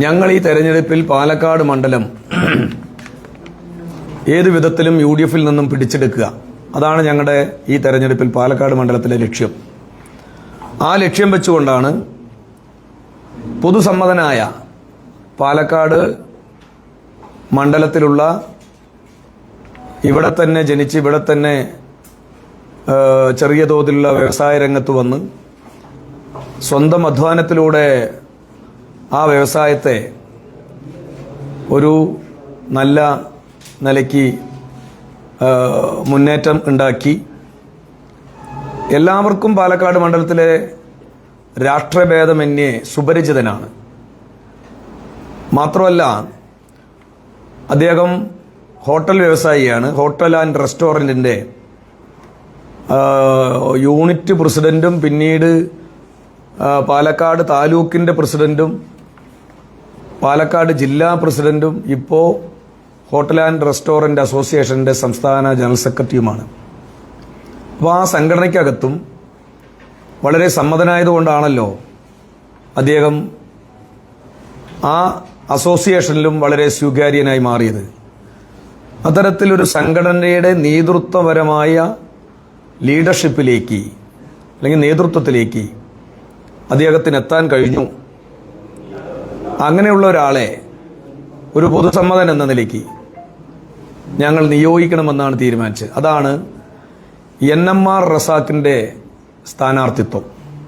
ഞങ്ങൾ ഈ തെരഞ്ഞെടുപ്പിൽ പാലക്കാട് മണ്ഡലം ഏത് വിധത്തിലും UDFിൽ നിന്നും പിടിച്ചെടുക്കുക, അതാണ് ഞങ്ങളുടെ ഈ തെരഞ്ഞെടുപ്പിൽ പാലക്കാട് മണ്ഡലത്തിലെ ലക്ഷ്യം. ആ ലക്ഷ്യം വെച്ചുകൊണ്ടാണ് പൊതുസമ്മതനായ പാലക്കാട് മണ്ഡലത്തിലുള്ള ഇവിടെ തന്നെ ജനിച്ച് ഇവിടെ തന്നെ ചെറിയ തോതിലുള്ള വ്യവസായ രംഗത്ത് വന്ന് സ്വന്തം അധ്വാനത്തിലൂടെ ആ വ്യവസായത്തെ ഒരു നല്ല നിലയ്ക്ക് മുന്നേറ്റം ഉണ്ടാക്കി എല്ലാവർക്കും പാലക്കാട് മണ്ഡലത്തിലെ രാഷ്ട്രഭേദമന്യേ സുപരിചിതനാണ്. മാത്രമല്ല അദ്ദേഹം ഹോട്ടൽ വ്യവസായിയാണ്. ഹോട്ടൽ ആൻഡ് റെസ്റ്റോറൻറ്റിൻ്റെ യൂണിറ്റ് പ്രസിഡന്റും പിന്നീട് പാലക്കാട് താലൂക്കിൻ്റെ പ്രസിഡന്റും പാലക്കാട് ജില്ലാ പ്രസിഡന്റും ഇപ്പോൾ ഹോട്ടൽ ആൻഡ് റെസ്റ്റോറൻറ്റ് അസോസിയേഷൻ്റെ സംസ്ഥാന ജനറൽ സെക്രട്ടറിയുമാണ്. അപ്പോൾ ആ സംഘടനയ്ക്കകത്തും വളരെ സമ്മതനായതുകൊണ്ടാണല്ലോ അദ്ദേഹം ആ അസോസിയേഷനിലും വളരെ സ്വീകാര്യനായി മാറിയത്. അത്തരത്തിലൊരു സംഘടനയുടെ നേതൃത്വപരമായ ലീഡർഷിപ്പിലേക്ക് അല്ലെങ്കിൽ നേതൃത്വത്തിലേക്ക് അദ്ദേഹത്തിന് എത്താൻ കഴിഞ്ഞു. അങ്ങനെയുള്ള ഒരാളെ ഒരു പൊതുസമ്മതൻ എന്ന നിലയ്ക്ക് ഞങ്ങൾ നിയോഗിക്കണമെന്നാണ് തീരുമാനിച്ചത്. അതാണ് NMR റസാഖിൻ്റെ സ്ഥാനാർത്ഥിത്വം.